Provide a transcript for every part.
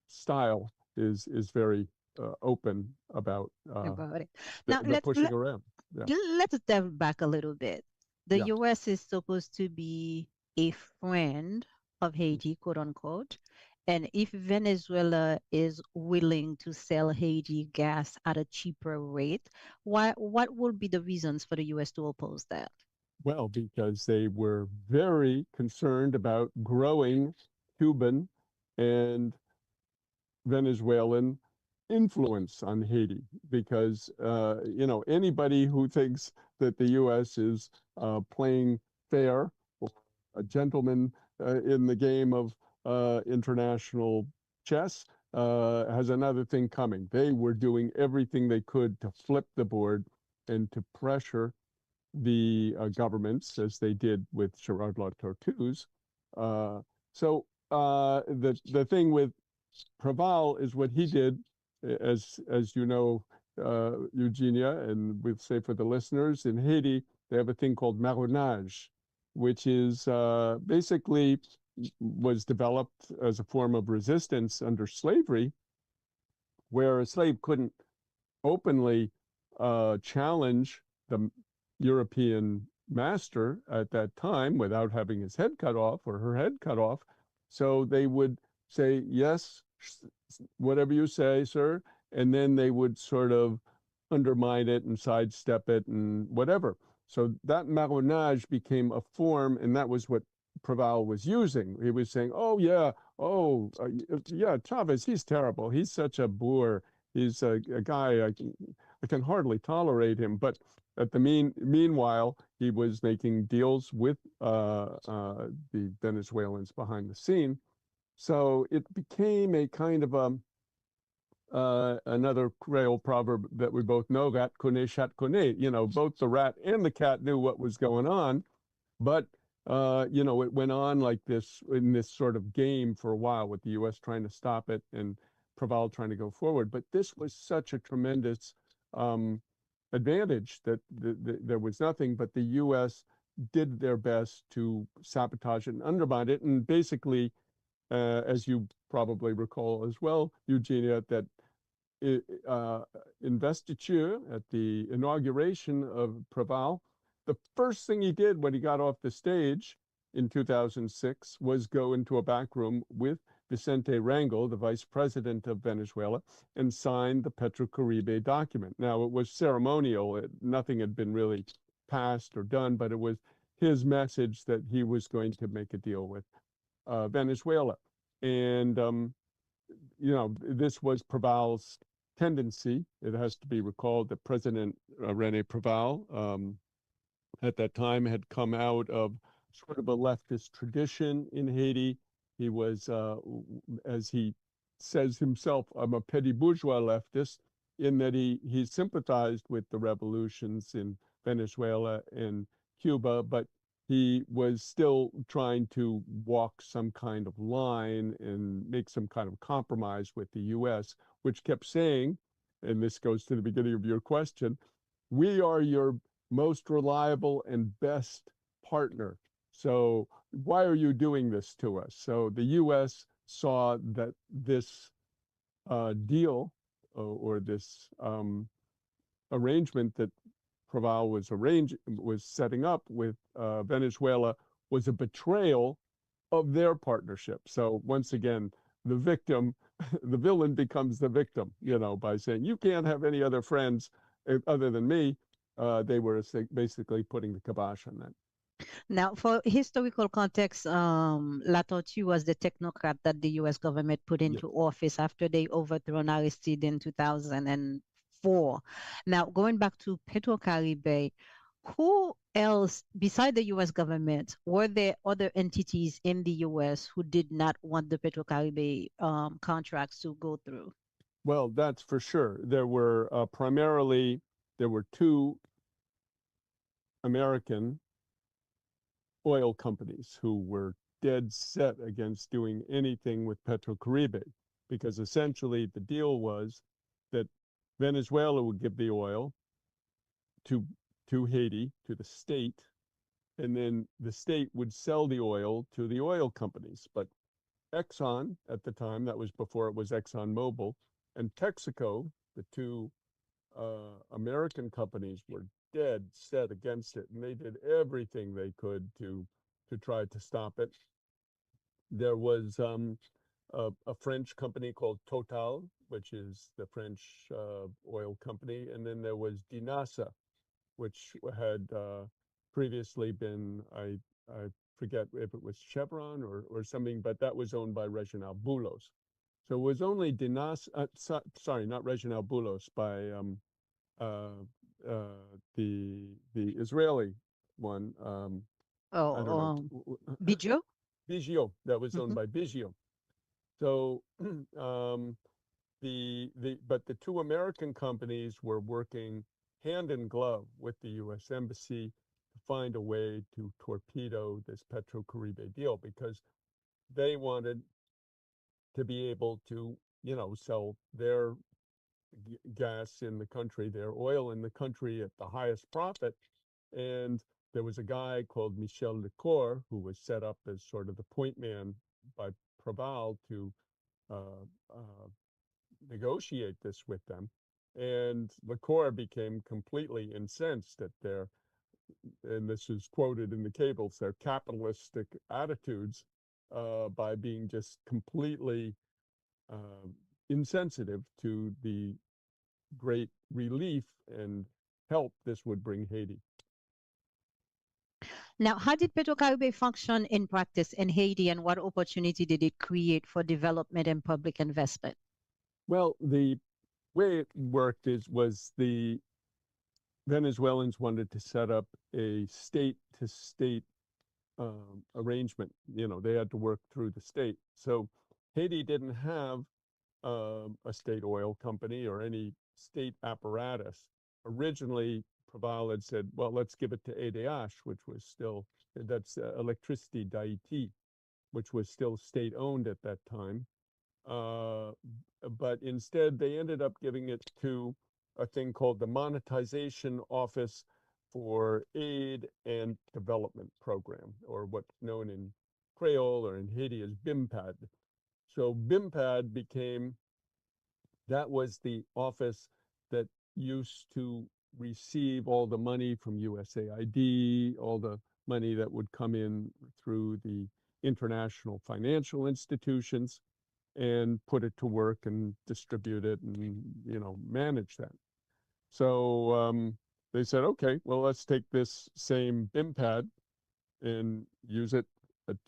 style is very open about about it. the, Now the pushing around. Yeah, let's dive back a little bit. The yeah. U.S. is supposed to be a friend of Haiti, quote unquote. And if Venezuela is willing to sell Haiti gas at a cheaper rate, what would be the reasons for the U.S. to oppose that? Well, because they were very concerned about growing Cuban and Venezuelan influence on Haiti, because anybody who thinks that the U.S. is playing fair, or a gentleman in the game of international chess, has another thing coming. They were doing everything they could to flip the board and to pressure the governments, as they did with Gerard Tortuse. Uh, so the thing with Preval is what he did, as you know, Eugenia, and we'll say for the listeners, in Haiti, they have a thing called marronage, which is basically was developed as a form of resistance under slavery, where a slave couldn't openly challenge the European master at that time without having his head cut off or her head cut off. So they would say, yes, whatever you say, sir. And then they would sort of undermine it and sidestep it and whatever. So that marronage became a form, and that was what Preval was using. He was saying, oh, yeah, yeah, Chavez, he's terrible. He's such a boor. He's a guy I can hardly tolerate him. But at the meanwhile, he was making deals with the Venezuelans behind the scene. So it became a kind of another Creole proverb that we both know, rat connaît, chat connaît. Both the rat and the cat knew what was going on, but it went on like this in this sort of game for a while, with the U.S. trying to stop it and Preval trying to go forward. But this was such a tremendous um, advantage that there was nothing but the U.S. did their best to sabotage it and undermine it. And basically, as you probably recall as well, Eugenia, that uh, investiture at the inauguration of Preval, the first thing he did when he got off the stage in 2006 was go into a back room with Vicente Rangel, the vice president of Venezuela, and sign the Petrocaribe document. Now, it was ceremonial. Nothing had been really passed or done, but it was his message that he was going to make a deal with Venezuela. And this was Preval's tendency. It has to be recalled that President Rene Preval, at that time, had come out of sort of a leftist tradition in Haiti. He was, as he says himself, I'm a petty bourgeois leftist, in that he sympathized with the revolutions in Venezuela and Cuba, but he was still trying to walk some kind of line and make some kind of compromise with the U.S., which kept saying, and this goes to the beginning of your question, we are your most reliable and best partner. So why are you doing this to us? So the U.S. saw that this deal or this arrangement that Preval was setting up with Venezuela was a betrayal of their partnership. So once again, the victim, the villain becomes the victim, by saying you can't have any other friends other than me. They were basically putting the kibosh on that. Now, for historical context, La Tortue was the technocrat that the U.S. government put Yeah. into office after they overthrown Aristide in 2004. Now, going back to Petrocaribe, who else, beside the U.S. government, were there other entities in the U.S. who did not want the Petrocaribe contracts to go through? Well, that's for sure. There were two American oil companies who were dead set against doing anything with Petrocaribe, because essentially the deal was that Venezuela would give the oil to Haiti, to the state, and then the state would sell the oil to the oil companies. But Exxon at the time, that was before it was ExxonMobil, and Texaco, the two American companies, were dead set against it, and they did everything they could to try to stop it. There was a French company called Total, which is the French oil company, and then there was Dinasa, which had previously been, I forget if it was Chevron or something, but that was owned by Reginald Boulos. So it was only Dinasa, sorry, not Reginald Boulos, by uh, the Israeli one. I don't know. Oh, Bijo? Biggio, that was owned Hmm. by Biggio. So but the two American companies were working hand in glove with the U.S. Embassy to find a way to torpedo this Petro-Caribe deal, because they wanted to be able to, sell their gas in the country, their oil in the country at the highest profit. And there was a guy called Michel Lecor, who was set up as sort of the point man by Preval to uh, uh, negotiate this with them. And Lecor became completely incensed at their, and this is quoted in the cables, their capitalistic attitudes, by being just completely uh, insensitive to the great relief and help this would bring Haiti. Now, how did Petrocaribe function in practice in Haiti, and what opportunity did it create for development and public investment? Well, the way it worked was the Venezuelans wanted to set up a state to state arrangement. They had to work through the state. So Haiti didn't have a state oil company or any state apparatus. Originally, Preval had said, well, let's give it to ADH, which was still, that's Electricity d'Haïti, which was still state owned at that time. Uh, but instead, they ended up giving it to a thing called the Monetization Office for Aid and Development Program, or what's known in Creole or in Haiti as BIMPAD. So BIMPAD that was the office that used to receive all the money from USAID, all the money that would come in through the international financial institutions, and put it to work and distribute it and manage that. So they said, okay, well, let's take this same BIMPAD and use it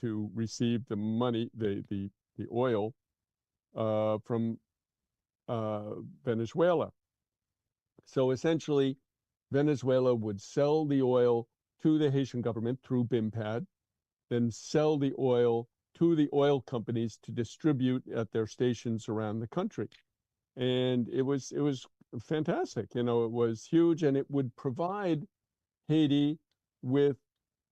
to receive the money, the oil from Venezuela. So essentially, Venezuela would sell the oil to the Haitian government through BIMPAD, then sell the oil to the oil companies to distribute at their stations around the country. And it was fantastic. It was huge, and it would provide Haiti with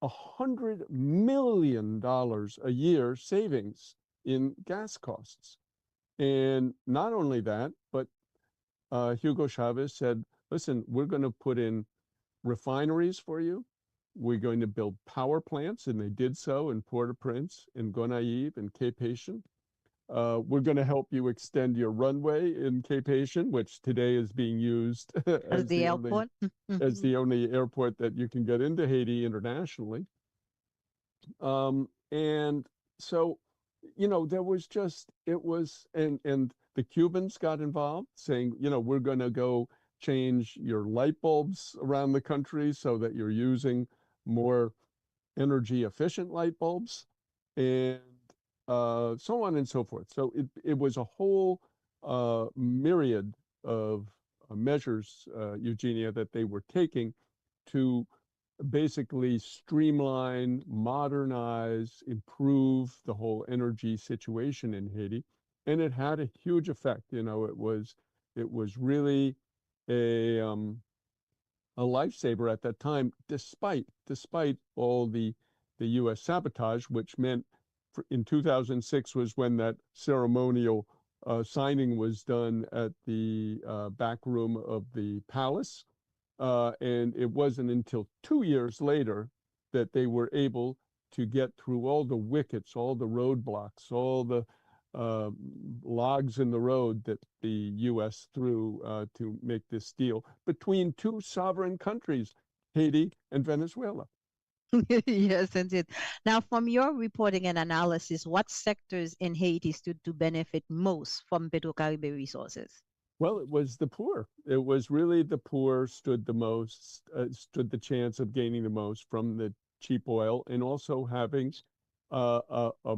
$100 million a year savings in gas costs. And not only that, but Hugo Chavez said, listen, we're going to put in refineries for you. We're going to build power plants, and they did so in Port-au-Prince, in Gonaïves, and Cape Haitian. We're going to help you extend your runway in Cape Haitian, which today is being used As the airport? as the only airport that you can get into Haiti internationally. And so, there was just, it was, and the Cubans got involved saying, we're going to go change your light bulbs around the country so that you're using more energy efficient light bulbs, and so on and so forth. So it was a whole myriad of measures, Eugenia, that they were taking to basically streamline, modernize, improve the whole energy situation in Haiti. And it had a huge effect. It was really a lifesaver at that time, despite all the U.S. sabotage, which meant in 2006 was when that ceremonial signing was done at the back room of the palace. And it wasn't until 2 years later that they were able to get through all the wickets, all the roadblocks, all the logs in the road that the U.S. threw to make this deal between two sovereign countries, Haiti and Venezuela. Yes, indeed. Now, from your reporting and analysis, what sectors in Haiti stood to benefit most from Petro-Caribe resources? Well, it was the poor. It was really the poor stood the most, stood the chance of gaining the most from the cheap oil, and also having uh, a, a,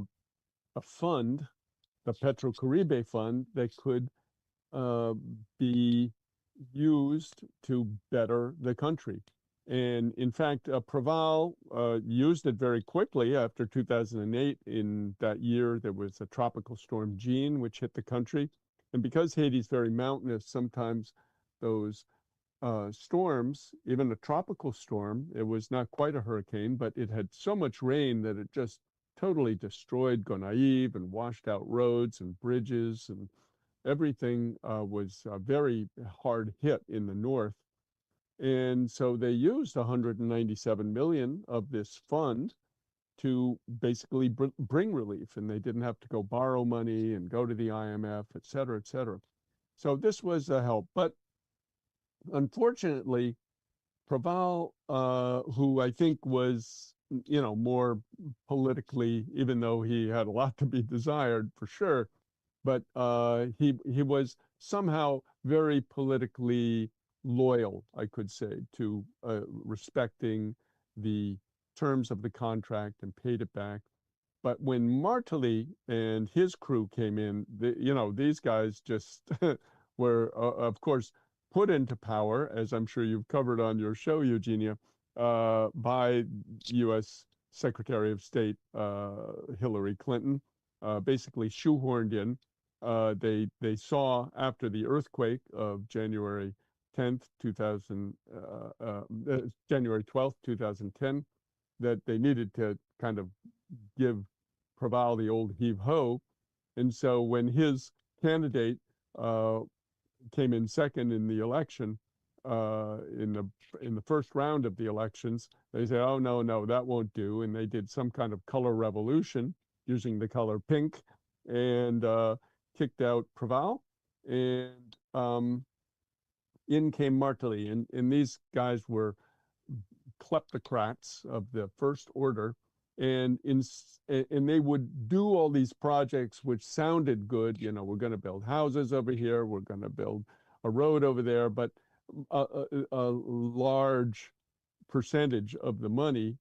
a fund, the Petro-Caribe fund, that could uh, be used to better the country. And in fact, Preval used it very quickly after 2008. In that year, there was a tropical storm Jean, which hit the country. And because Haiti's very mountainous, sometimes those storms, even a tropical storm, it was not quite a hurricane, but it had so much rain that it just totally destroyed Gonaive and washed out roads and bridges, and everything was very hard hit in the north. And so they used 197 million of this fund to basically bring relief, and they didn't have to go borrow money and go to the IMF, et cetera, et cetera. So this was a help. But unfortunately, Preval, who I think was, more politically, even though he had a lot to be desired for sure, but he was somehow very politically loyal, I could say, to respecting the terms of the contract and paid it back. But when Martelly and his crew came in, these guys just were, of course, put into power, as I'm sure you've covered on your show, Eugenia, by U.S. Secretary of State Hillary Clinton, basically shoehorned in. They saw after the earthquake of January 10th, January 12th, 2010, that they needed to kind of give Preval the old heave-ho. And so when his candidate came in second in the election, in the first round of the elections, they said, "Oh no, that won't do," and they did some kind of color revolution using the color pink, and kicked out Preval, and in came Martelly, and these guys were kleptocrats of the first order, and they would do all these projects which sounded good. We're going to build houses over here, we're going to build a road over there, but a large percentage of the money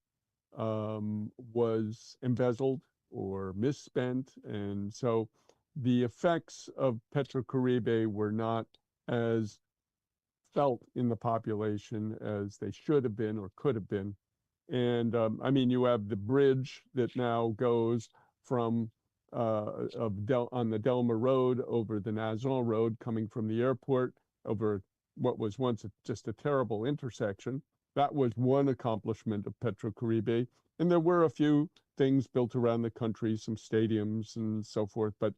was embezzled or misspent, and so the effects of Petro-Caribe were not as felt in the population as they should have been or could have been. And I mean, you have the bridge that now goes from on the Delma Road over the Nazon Road, coming from the airport over what was once just a terrible intersection. That was one accomplishment of Petro-Caribe. And there were a few things built around the country, some stadiums and so forth. But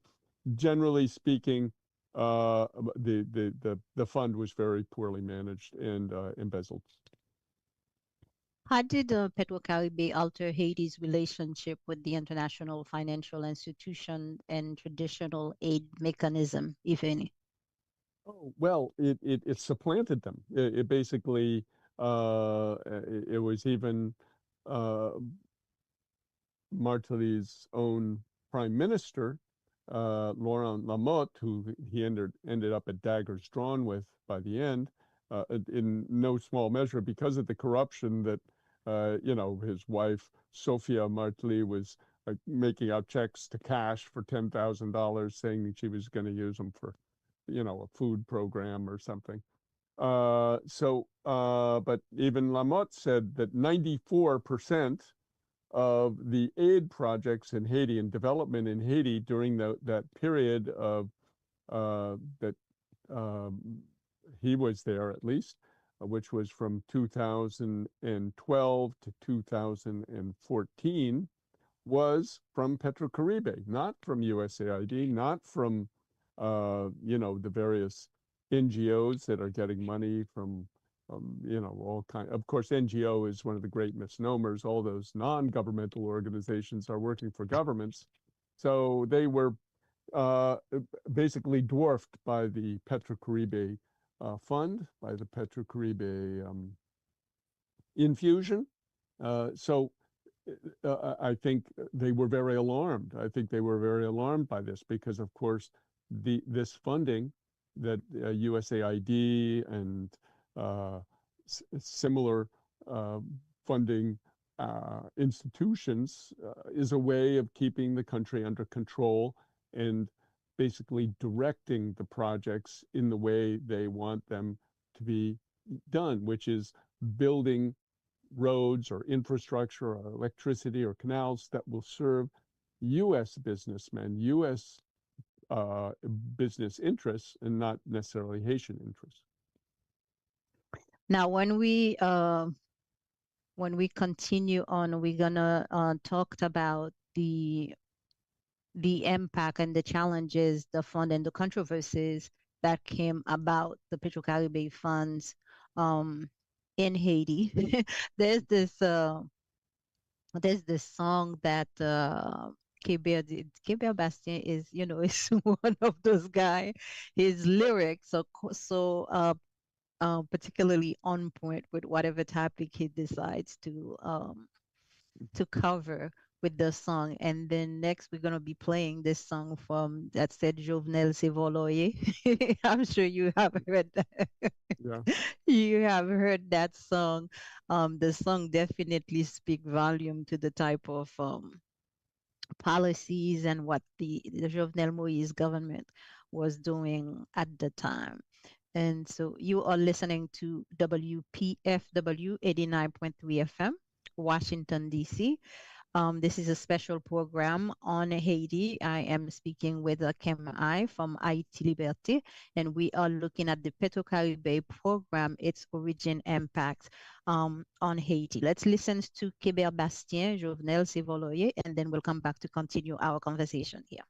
generally speaking, the fund was very poorly managed and embezzled. How did Petro-Caribe alter Haiti's relationship with the international financial institution and traditional aid mechanism, if any? Oh, well, it supplanted them. It basically, it was even uh, Martelly's own prime minister, Laurent Lamotte, who he ended up at daggers drawn with by the end, in no small measure because of the corruption that, his wife, Sophia Martelly, was making out checks to cash for $10,000, saying that she was going to use them for, a food program or something. But even Lamotte said that 94% of the aid projects in Haiti and development in Haiti during that period of that he was there, at least, which was from 2012 to 2014, was from Petro-Caribe, not from USAID, not from the various NGOs that are getting money from all kind. Of course, NGO is one of the great misnomers. All those non-governmental organizations are working for governments, so they were basically dwarfed by the Petrocaribe fund, by the Petrocaribe infusion. So I think they were very alarmed. I think they were very alarmed by this because, of course, this funding that USAID and similar funding institutions is a way of keeping the country under control and basically directing the projects in the way they want them to be done, which is building roads or infrastructure or electricity or canals that will serve U.S. businessmen, U.S. Business interests, and not necessarily Haitian interests. Now, when we continue on, we're gonna talk about the impact and the challenges, the fund and the controversies that came about the Petro-Caribe funds in Haiti. There's this song that Kébert did. Kébert Bastien is, is one of those guys. His lyrics are so particularly on point with whatever topic he decides to cover with the song. And then next we're gonna be playing this song from that said Jovenel Sevoloye. I'm sure you have heard that. Yeah. You have heard that song. The song definitely speak volume to the type of policies and what the Jovenel Moïse government was doing at the time. And so you are listening to WPFW 89.3 FM, Washington, D.C. This is a special program on Haiti. I am speaking with Kim I from Haiti Liberté, and we are looking at the Petro-Caribe program, its origin impact on Haiti. Let's listen to Kébert Bastien, Jovenel Sevoloye, and then we'll come back to continue our conversation here.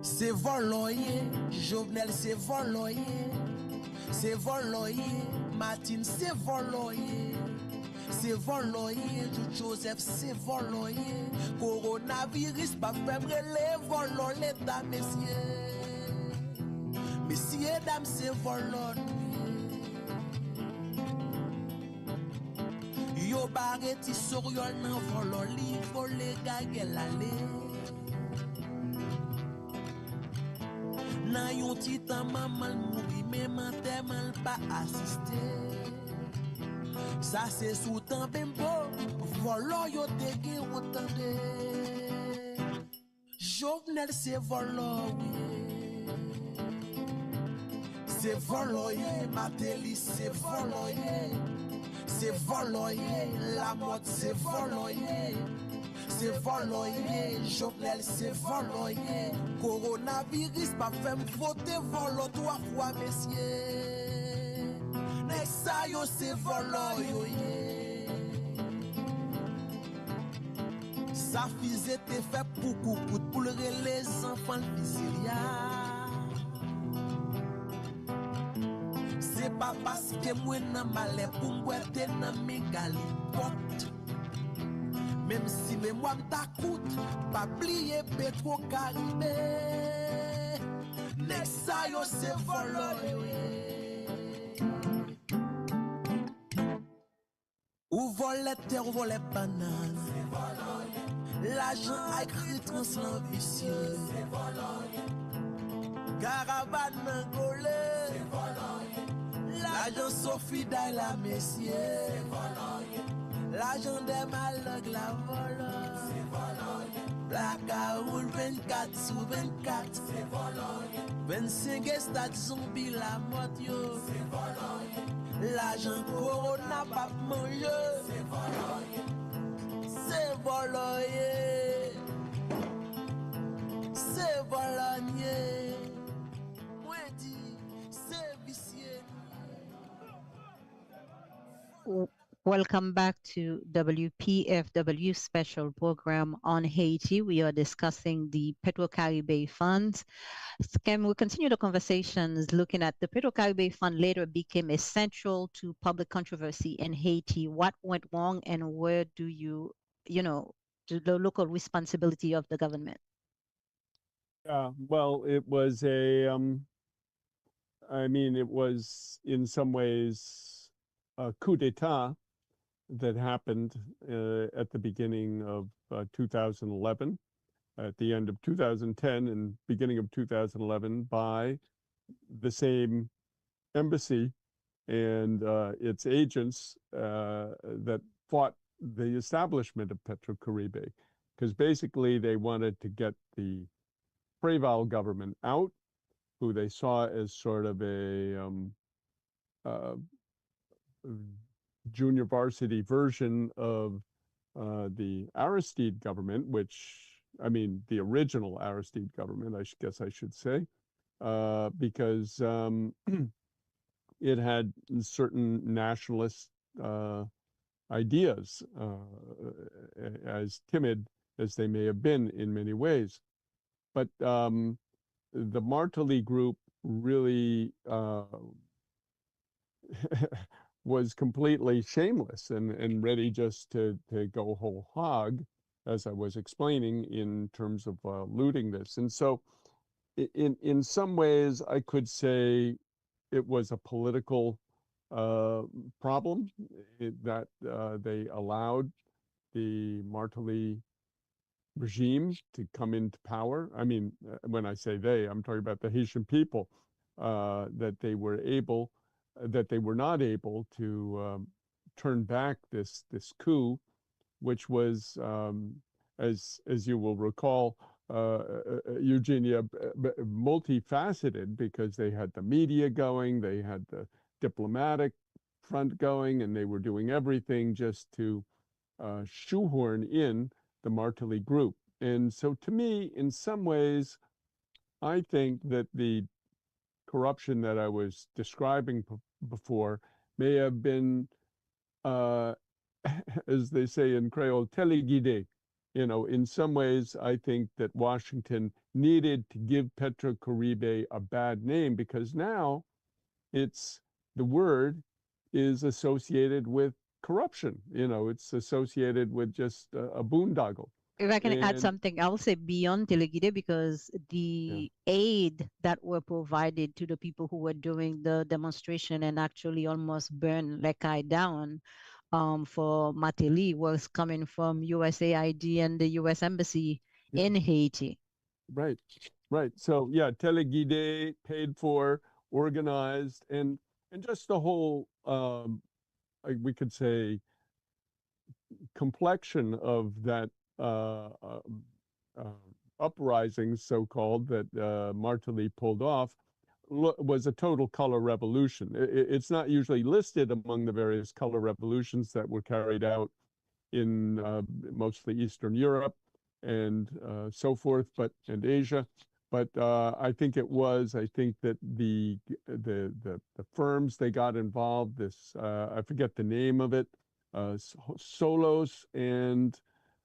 C'est Voloye, Jovenel c'est Voloye, c'est Voloye, Martine c'est Voloye, c'est Voloye, tout Joseph c'est Voloye, coronavirus pas fait brûler Volo l'état messieurs, messieurs dames c'est Voloye, yo barreti sur yo nan Volo li volé gagel aller. Nan yon titan maman mouri mais mante mal pas assisté. Ça c'est sous temps bembo, volo yo te gen entende. Jovenel c'est volo oui. C'est voloye, Matéli c'est voloye. C'est voloye, la mode c'est voloye. C'est voloye, Jovenel c'est voloye. Coronavirus pas fait voter volo 3 fois messieurs. Next ça yo c'est voloye. Ça faisait te fait pour les enfants physilia. C'est pas parce que moi nan malais pour m'boiter nan mégalipote. Même si mémoire m'ta coûte, pas oublier Petro-Caribe. Next ça yo c'est voloye. Ou volet terre, ou volet banane. L'argent a écrit translan vicieux. Caravane angolais. L'argent Sophie d'aille la messieurs. L'argent des malades la vole. Blackout 24 sur 24. 25 stades zombies la mode yo. L'argent corona pas manger. C'est voloye. C'est vologne. Moi dit c'est vicieux. Welcome back to WPFW special program on Haiti. We are discussing the Petro-Caribe funds. Can we continue the conversations looking at the Petro-Caribe fund later became essential to public controversy in Haiti? What went wrong and where do the local responsibility of the government? Yeah, well, it was it was in some ways a coup d'etat that happened at the beginning of 2011, at the end of 2010 and beginning of 2011 by the same embassy and its agents that fought the establishment of Petro-Caribe, because basically they wanted to get the Preval government out, who they saw as sort of a junior varsity version of the Aristide government, the original Aristide government, I guess I should say, because it had certain nationalist ideas, as timid as they may have been in many ways. But the Martelly group really was completely shameless and ready just to go whole hog, as I was explaining, in terms of looting this. And so in some ways, I could say it was a political problem that they allowed the Martelly regime to come into power. I mean, when I say they, I'm talking about the Haitian people, that they were not able to turn back this coup, which was, as you will recall, Eugenia, multifaceted, because they had the media going, they had the diplomatic front going, and they were doing everything just to shoehorn in the Martelly group. And so to me, in some ways, I think that the corruption that I was describing before may have been, as they say in Creole, téléguidé. In some ways, I think that Washington needed to give Petro-Caribe a bad name, because now the word is associated with corruption. It's associated with just a boondoggle. If I can add something, I'll say beyond Telegide, because the aid that were provided to the people who were doing the demonstration and actually almost burned Lekai down for Mateli was coming from USAID and the US Embassy in Haiti. Right. So yeah, Teleguide, paid for, organized, and just the whole, we could say, complexion of that uprising, so-called, that Martelly pulled off, was a total color revolution. It's not usually listed among the various color revolutions that were carried out in mostly Eastern Europe and so forth, and Asia. But I think that the firms they got involved, I forget the name of it, Solos and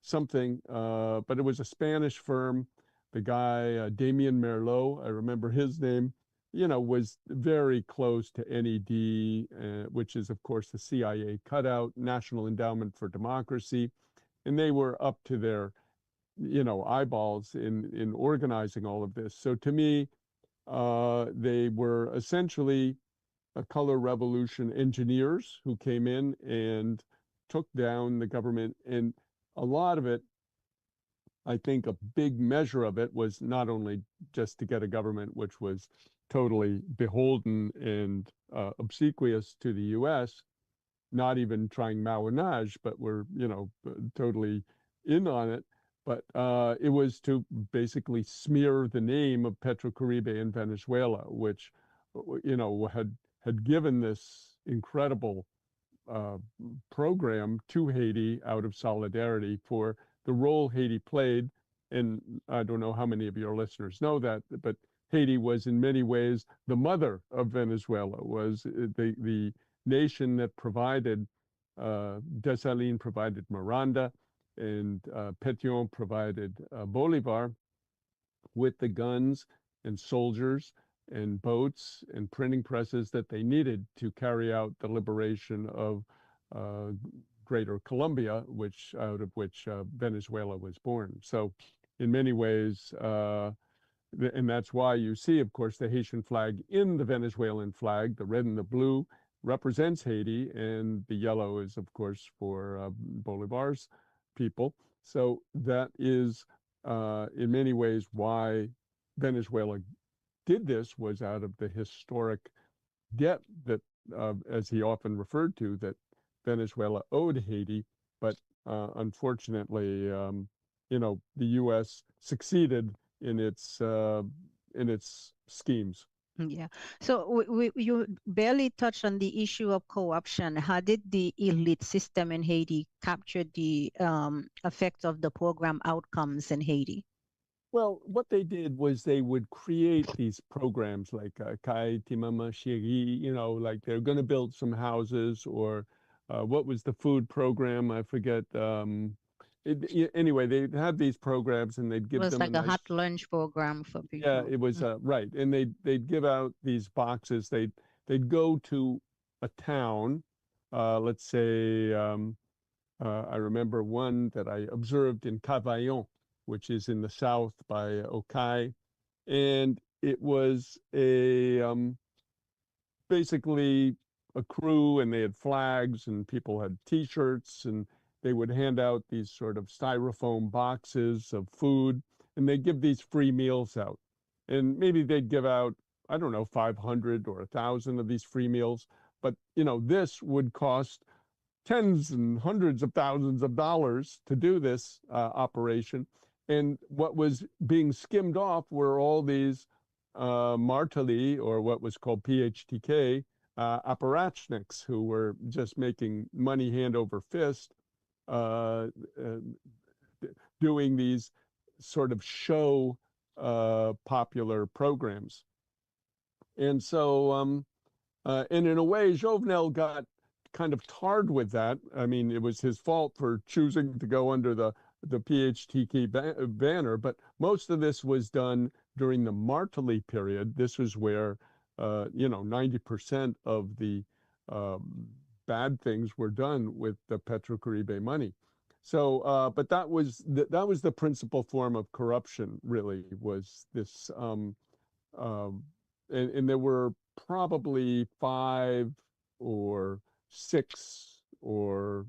something, but it was a Spanish firm. The guy, Damien Merlot, I remember his name, was very close to NED, which is, of course, the CIA cutout, National Endowment for Democracy. And they were up to their, eyeballs in organizing all of this. So to me, they were essentially a color revolution engineers who came in and took down the government. And a lot of it, I think a big measure of it, was not only just to get a government which was totally beholden and obsequious to the U.S., not even trying marronage, but were, totally in on it. But it was to basically smear the name of Petro-Caribe in Venezuela, which, had given this incredible program to Haiti out of solidarity for the role Haiti played. And I don't know how many of your listeners know that, but Haiti was in many ways the mother of Venezuela, was the nation that provided Dessalines provided Miranda, and Pétion provided Bolivar with the guns and soldiers and boats and printing presses that they needed to carry out the liberation of Greater Colombia, out of which Venezuela was born. So in many ways, and that's why you see, of course, the Haitian flag in the Venezuelan flag. The red and the blue represents Haiti, and the yellow is, of course, for Bolivar's people. So that is, in many ways, why Venezuela did this, was out of the historic debt that, as he often referred to, that Venezuela owed Haiti. But unfortunately, the U.S. succeeded in its schemes. Yeah. So you barely touched on the issue of corruption. How did the elite system in Haiti capture the effects of the program outcomes in Haiti? Well, what they did was they would create these programs like Kai Timama Shiri, like they're going to build some houses, or what was the food program? I forget. Anyway, they'd have these programs and they'd It give was them like a a nice, hot lunch program for people. yeah, it was right. And they'd give out these boxes. They'd go to a town, let's say, I remember one that I observed in Cavaillon, which is in the south by Okai, and it was basically a crew, and they had flags, and people had T-shirts, and they would hand out these sort of styrofoam boxes of food, and they'd give these free meals out. And maybe they'd give out, I don't know, 500 or 1,000 of these free meals. But, this would cost tens and hundreds of thousands of dollars to do this operation. And what was being skimmed off were all these marteli, or what was called PHTK, apparatchiks, who were just making money hand over fist, doing these sort of show popular programs. And so, and in a way, Jovenel got kind of tarred with that. I mean, it was his fault for choosing to go under the PHTK banner, but most of this was done during the Martelly period. This was where, 90% of the bad things were done with the Petrocaribe money. So, but that was the principal form of corruption, really, was this, and there were probably 5 or 6 or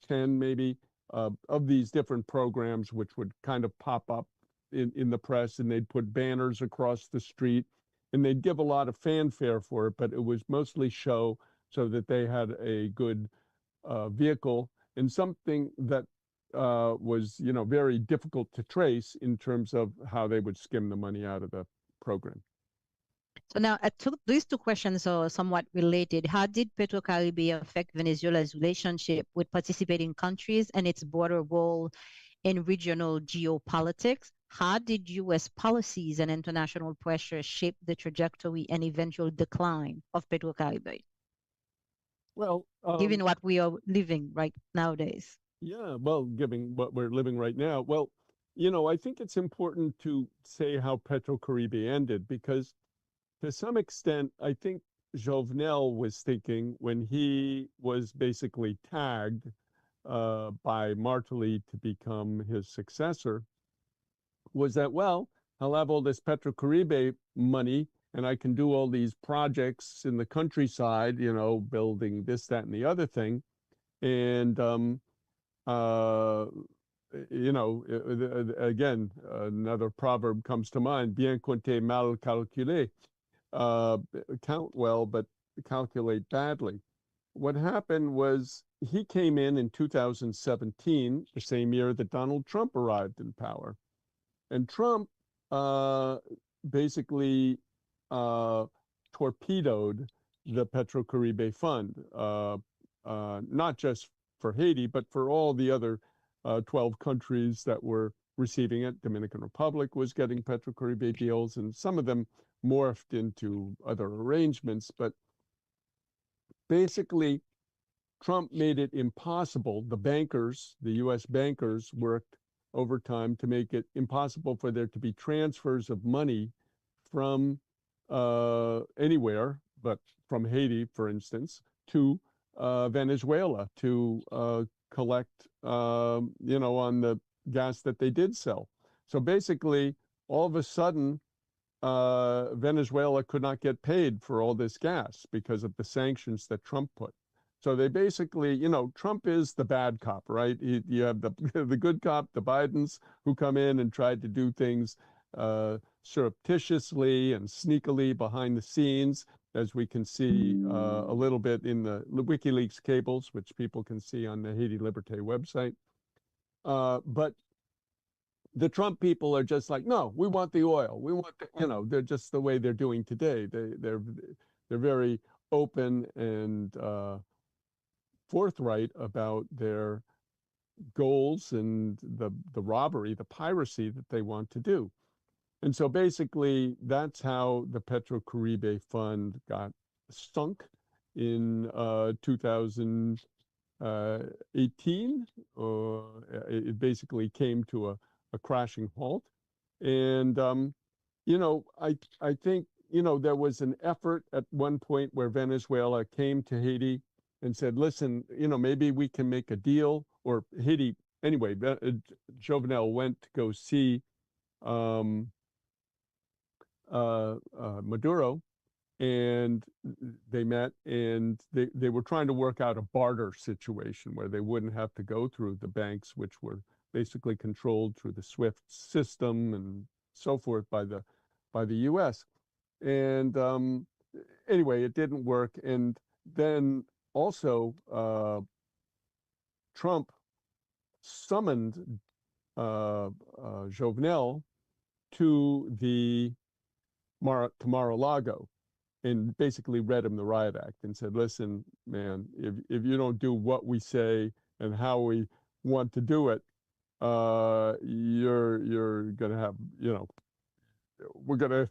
10 maybe of these different programs, which would kind of pop up in the press, and they'd put banners across the street, and they'd give a lot of fanfare for it, but it was mostly show, so that they had a good vehicle, and something that was, very difficult to trace in terms of how they would skim the money out of the program. So now, these two questions are somewhat related. How did Petrocaribe affect Venezuela's relationship with participating countries and its broader role in regional geopolitics? How did U.S. policies and international pressure shape the trajectory and eventual decline of Petrocaribe? Well, given what we are living right nowadays. Yeah, well, given what we're living right now, well, I think it's important to say how Petrocaribe ended, because to some extent, I think Jovenel was thinking, when he was basically tagged by Martelly to become his successor, was that, well, I'll have all this Petrocaribe money, and I can do all these projects in the countryside, building this, that, and the other thing. And, again, another proverb comes to mind: bien compté, mal calculé. Count well, but calculate badly. What happened was, he came in 2017, the same year that Donald Trump arrived in power. And Trump basically torpedoed the Petrocaribe Fund, not just for Haiti, but for all the other 12 countries that were receiving it. Dominican Republic was getting Petrocaribe deals, and some of them morphed into other arrangements. But basically, Trump made it impossible. The bankers, the U.S. bankers, worked overtime to make it impossible for there to be transfers of money from anywhere, but from Haiti, for instance, to Venezuela to collect, on the gas that they did sell. So basically, all of a sudden, Venezuela could not get paid for all this gas because of the sanctions that Trump put. So they basically, Trump is the bad cop, right? You have the the good cop, the Bidens, who come in and tried to do things surreptitiously and sneakily behind the scenes, as we can see a little bit in the WikiLeaks cables, which people can see on the Haiti Liberté website. But the Trump people are just like, no, we want the oil. We want, they're just the way they're doing today. They're very open and forthright about their goals and the robbery, the piracy that they want to do. And so basically, that's how the Petrocaribe Fund got sunk in 2018. It basically came to a crashing halt. And, I think, there was an effort at one point where Venezuela came to Haiti and said, listen, maybe we can make a deal, or Haiti, anyway, Jovenel went to go see Maduro, and they met, and they were trying to work out a barter situation where they wouldn't have to go through the banks, which were basically controlled through the SWIFT system and so forth by the U.S. And anyway, it didn't work. And then also Trump summoned Jovenel to Mar-a-Lago and basically read him the riot act and said, listen, man, if you don't do what we say and how we want to do it, you're going to have, we're going to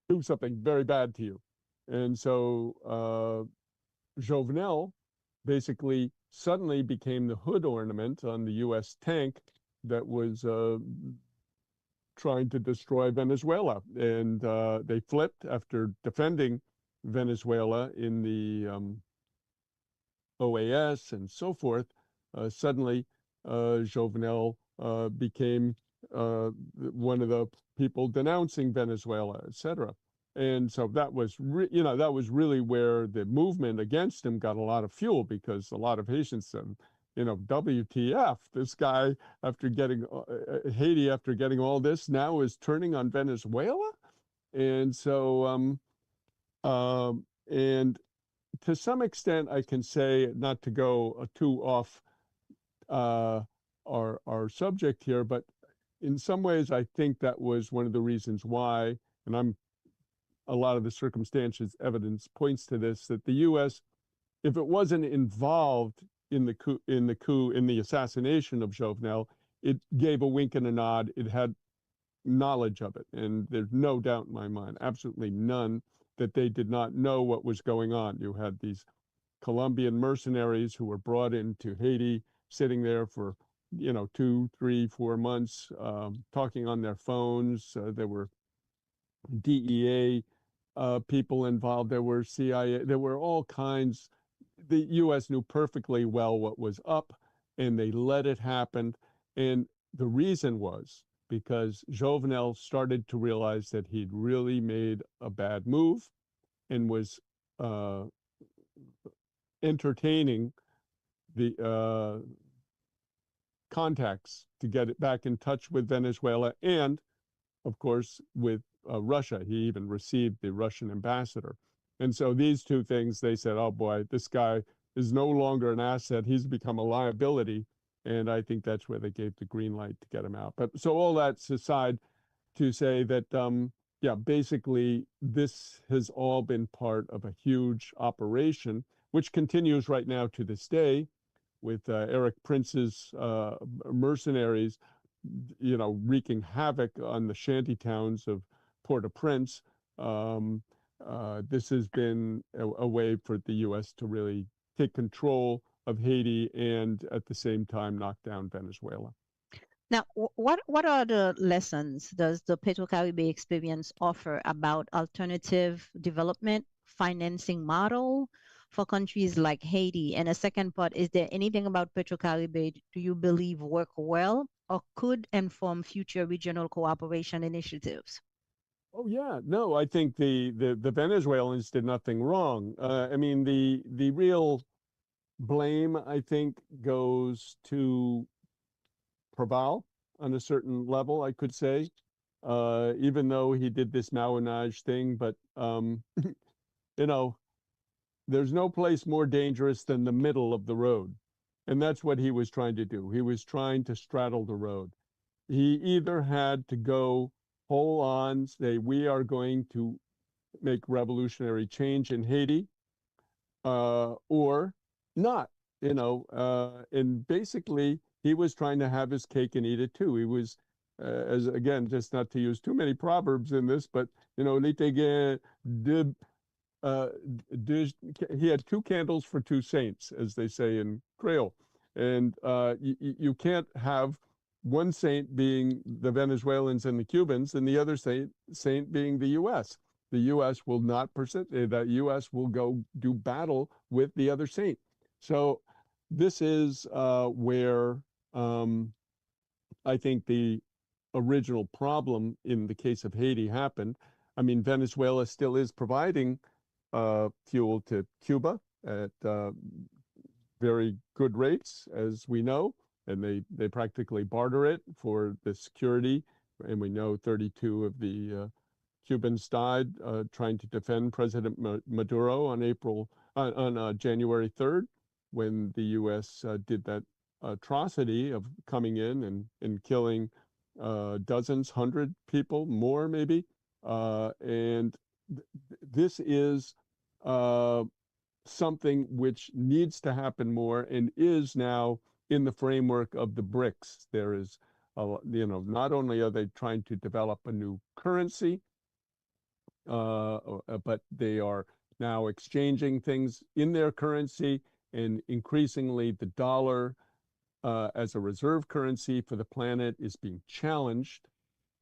do something very bad to you. And so Jovenel basically suddenly became the hood ornament on the U.S. tank that was trying to destroy Venezuela. And they flipped after defending Venezuela in the OAS and so forth. Suddenly, Jovenel became one of the people denouncing Venezuela, etc. And so that was, that was really where the movement against him got a lot of fuel, because a lot of Haitians said, WTF, this guy, after getting Haiti, after getting all this, now is turning on Venezuela. And so, and to some extent, I can say, not to go too off our subject here, but in some ways, I think that was one of the reasons why, and a lot of the circumstances evidence points to this, that the U.S., if it wasn't involved in the assassination of Jovenel, it gave a wink and a nod. It had knowledge of it, and there's no doubt in my mind, absolutely none, that they did not know what was going on. You had these Colombian mercenaries who were brought into Haiti, sitting there for 2, 3, 4 months, talking on their phones. There were DEA people involved. There were CIA. There were all kinds. The U.S. knew perfectly well what was up, and they let it happen. And the reason was because Jovenel started to realize that he'd really made a bad move and was entertaining the contacts to get it back in touch with Venezuela and, of course, with Russia. He even received the Russian ambassador. And so these two things, they said, oh boy, this guy is no longer an asset. He's become a liability. And I think that's where they gave the green light to get him out. But so all that's aside to say that, basically this has all been part of a huge operation, which continues right now to this day with Eric Prince's mercenaries, wreaking havoc on the shanty towns of Port-au-Prince. This has been a way for the U.S. to really take control of Haiti and at the same time knock down Venezuela. Now, what are the lessons does the Petro-Caribbean experience offer about alternative development financing model for countries like Haiti? And a second part, is there anything about Petro-Caribbean do you believe work well or could inform future regional cooperation initiatives? Oh yeah, no, I think the Venezuelans did nothing wrong. I mean, the real blame, I think, goes to Proval on a certain level, I could say, even though he did this Maouinage thing. But, you know, there's no place more dangerous than the middle of the road. And that's what he was trying to do. He was trying to straddle the road. He either had to go whole on, say, we are going to make revolutionary change in Haiti, or not, and basically he was trying to have his cake and eat it too. He was, as again, just not to use too many proverbs in this, but uh, he had two candles for two saints, as they say in Creole, and you can't have one saint being the Venezuelans and the Cubans, and the other saint being the U.S. The U.S. will not persist. The U.S. will go do battle with the other saint. So this is where I think the original problem in the case of Haiti happened. I mean, Venezuela still is providing fuel to Cuba at very good rates, as we know, and they practically barter it for the security. And we know 32 of the Cubans died trying to defend President Maduro on January 3rd, when the U.S. Did that atrocity of coming in and killing dozens, 100 people, more maybe. And this is something which needs to happen more and is now in the framework of the BRICS. There is, not only are they trying to develop a new currency, but they are now exchanging things in their currency, and increasingly the dollar as a reserve currency for the planet is being challenged.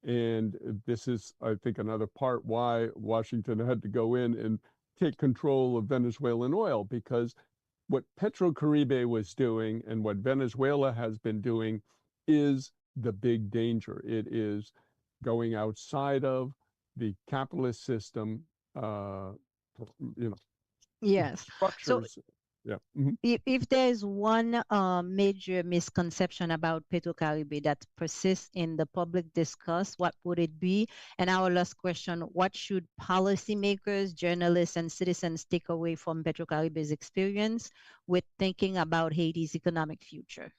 And this is, I think, another part why Washington had to go in and take control of Venezuelan oil, because what Petrocaribe was doing and what Venezuela has been doing is the big danger. It is going outside of the capitalist system, Yes. So structures. Yeah. Mhm. if there's one major misconception about Petro-Caribbean that persists in the public discourse, what would it be? And our last question, what should policymakers, journalists, and citizens take away from Petro-Caribbean's experience with thinking about Haiti's economic future?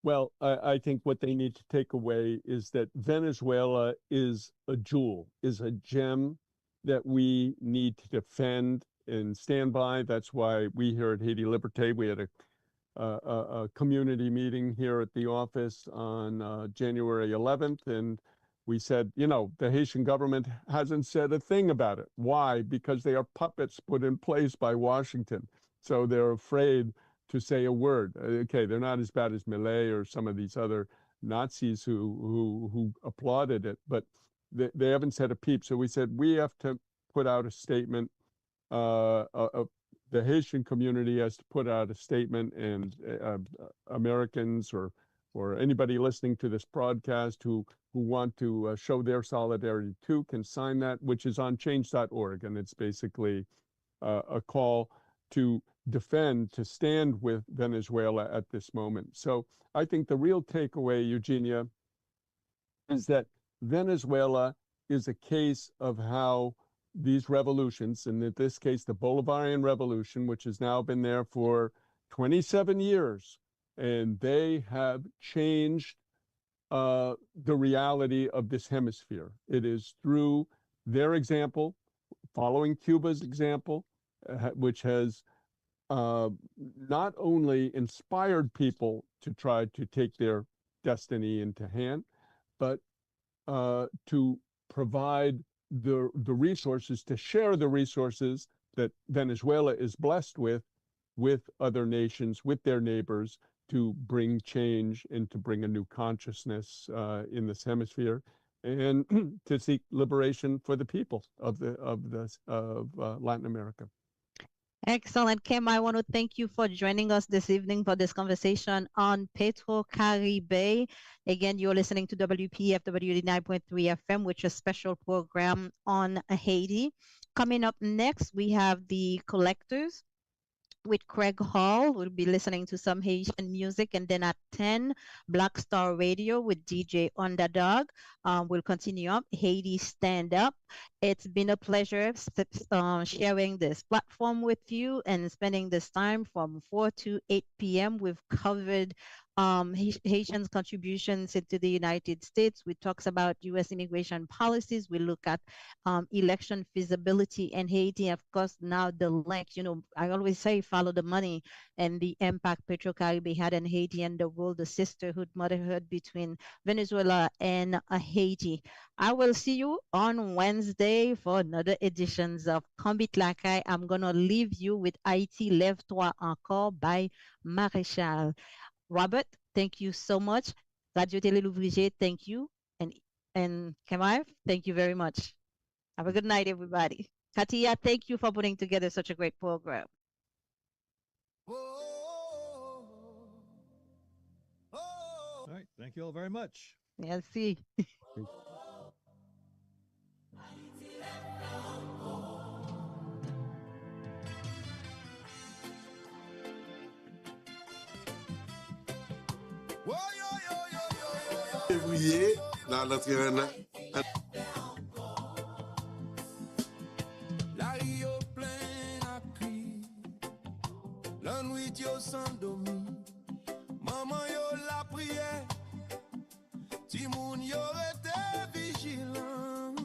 Well, I think what they need to take away is that Venezuela is a jewel, is a gem that we need to defend and stand by. That's why we here at Haiti Liberté, we had a community meeting here at the office on January 11th, and we said, the Haitian government hasn't said a thing about it. Why? Because they are puppets put in place by Washington. So they're afraid to say a word. Okay, they're not as bad as Millet or some of these other Nazis who applauded it, but they haven't said a peep. So we said we have to put out a statement. The Haitian community has to put out a statement, and Americans or anybody listening to this broadcast who want to show their solidarity too can sign that, which is on change.org, and it's basically a call to defend, to stand with Venezuela at this moment. So I think the real takeaway, Eugenia, is that Venezuela is a case of how these revolutions, and in this case, the Bolivarian Revolution, which has now been there for 27 years, and they have changed the reality of this hemisphere. It is through their example, following Cuba's example, which has not only inspired people to try to take their destiny into hand, but to provide the resources, to share the resources that Venezuela is blessed with with other nations, with their neighbors, to bring change and to bring a new consciousness in this hemisphere, and to seek liberation for the people of Latin America. Excellent, Kim. I want to thank you for joining us this evening for this conversation on Petro-Caribe. Again, you're listening to WPFW 89.3 FM, which is a special program on Haiti. Coming up next, we have the Collectors with Craig Hall. We'll be listening to some Haitian music. And then at 10, Black Star Radio with DJ Underdog. We'll continue up Haiti Stand Up. It's been a pleasure sharing this platform with you and spending this time from 4 to 8 p.m. We've covered Haitians' contributions into the United States. We talked about U.S. immigration policies. We look at election feasibility in Haiti. Of course, now the link, I always say follow the money and the impact Petro-Caribe had in Haiti and the role, the sisterhood, motherhood between Venezuela and Haiti. I will see you on Wednesday for another editions of Combit Lacaille. I'm going to leave you with Haïti Lève-toi encore by Maréchal. Robert, thank you so much. Radio-Tele Louvri, thank you. And Kemaev, thank you very much. Have a good night, everybody. Katia, thank you for putting together such a great program. All right. Thank you all very much. Merci. Février, dans l'entraînement. La Rio plein à cri, la nuit yo sans dormir, maman yo la prière, Timoun yo rete vigilant,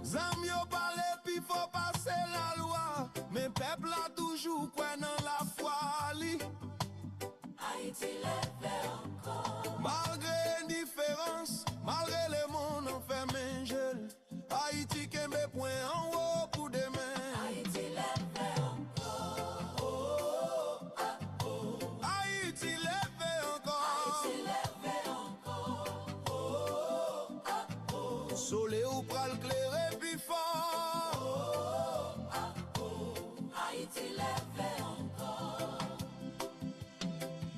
Zam yo parle puis faut passer la loi, mais peuple a toujours quoi dans la foi li. Haïti lève encore. Malgré indifférence, malgré le monde enfermé, Haïti qui me point en haut pour demain. Haïti lève encore. Oh, oh, oh. Haïti lève encore. Haïti lève encore. Oh, oh, oh. Soleil ou pral clairer plus fort. Oh, oh, oh. Haïti lève encore.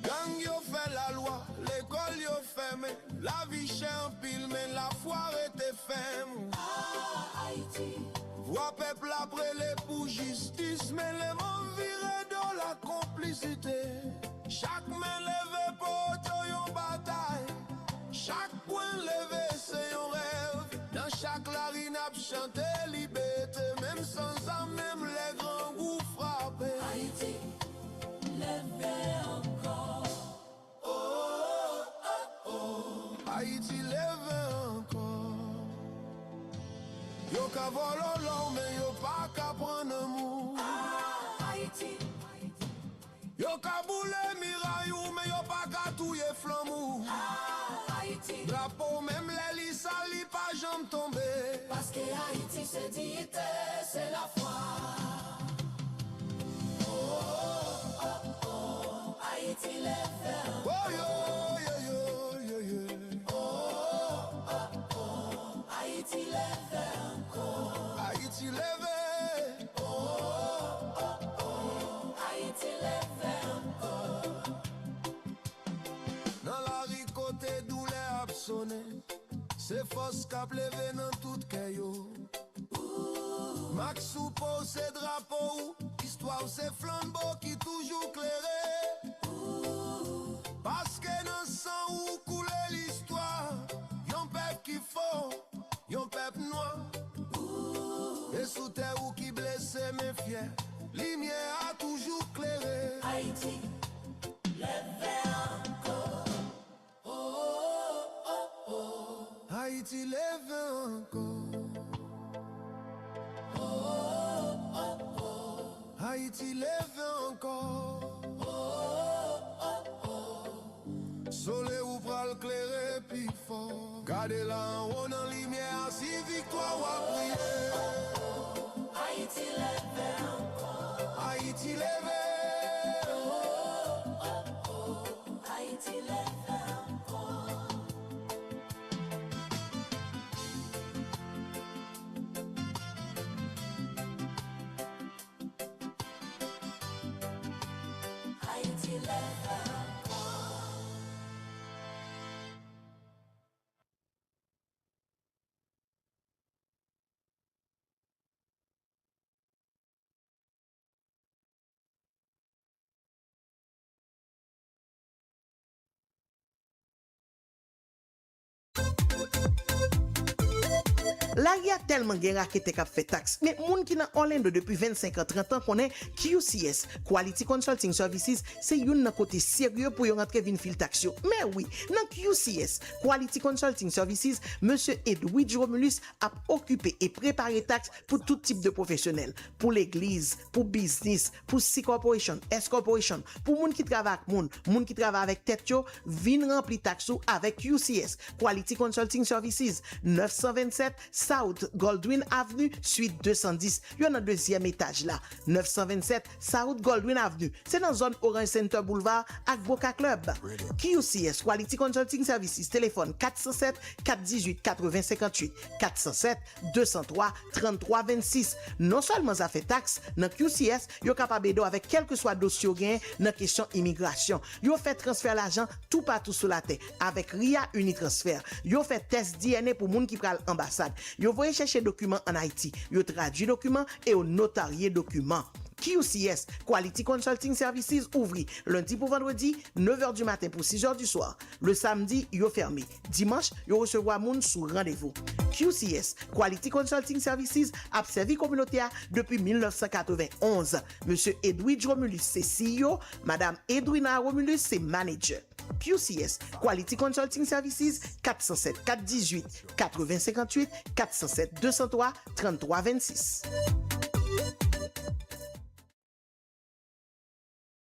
Gang yo fait la loi, l'école yo fermé, la vie chère en pile, mais la foire était ferme. Ah, Haïti. Voix peuple après les pour justice, mais les mondes virés dans la complicité. Chaque main levée pour yon bataille, chaque point levé c'est un rêve. Dans chaque larine ap chanté liberté, même sans âme, même les grands goûts frappés. Haïti, levez encore. Oh, oh, oh. Haïti lève encore. Yo ka volo l'or, mais yo pa ka prendre amour. Ah, Haïti. Yo ka boule mirayou, mais yo pa ka touye flamou. Ah, Haïti. Drapeau même les lis sali pa jambe tomber. Parce que Haïti c'est dignité, c'est la foi. Oh, oh, oh. Haïti lève encore. Oh, yo, yo, yo, yo, yo. Oh, oh, oh. Haïti lève encore. Haïti lève. Oh, oh, oh. Haïti lève encore. Dans la ricote douleur a sonné, c'est force cap levé dans tout caillou. Max ou pose drapeau, histoire c'est flambeau qui toujours clairé. Parce que dans sang ou coule l'histoire, yon peuple qui faut, yon peuple noir. Et sous terre ou qui blessé mais fier, lumière a toujours clairé. Haïti, lève encore. Oh, oh, oh. Haïti lève encore. Oh, oh, oh. Haïti lève encore. Oh, oh, oh. Soleil ou pral clairer puis fort. Gardez là en haut dans lumière si victoire ou à prier. Haïti lève encore. Haïti lève La y a tellement gen rakete k'ap fait taxe, mais moun ki nan Orlando depuis 25 ans, 30 ans konnen QCS, Quality Consulting Services, c'est yon nan kote sérieux pour yon rentre vin fil taxe yo. Mais oui, nan QCS, Quality Consulting Services, monsieur Edwidge Romulus a occupé et préparé taxe pour tout type de professionnel, pour l'église, pour business, pour C corporation, S corporation, pour moun qui travaille avec moun qui travaille avec tête yo, vin rempli taxe yo avec QCS, Quality Consulting Services, 927 South Goldwyn Avenue, suite 210. Yon nan deuxième étage là. 927 South Goldwyn Avenue. C'est dans zone Orange Center Boulevard ak Boca Club. QCS Quality Consulting Services. Téléphone 407 418 80 58 407 203 33 26. Non seulement ça fait taxe, dans QCS, yo capable d'aider avec quel que soit dossier gain dans question immigration. Yo fait transfert l'argent tout partout sur la terre avec RIA Unitransfer. Yo fait test DNA pour moun qui pral ambassade. Yo voye chercher documents en Haïti. Yo traduit documents et au notarié documents. QCS, Quality Consulting Services, ouvri lundi pour vendredi, 9h du matin pour 6h du soir. Le samedi, yo fermé. Dimanche, yo recevoir moun sous rendez-vous. QCS, Quality Consulting Services, a servi communautaire depuis 1991. Monsieur Edwidge Romulus, c'est CEO. Madame Edwina Romulus, c'est manager. QCS, Quality Consulting Services, 407 418 80 58 407 203 33 26.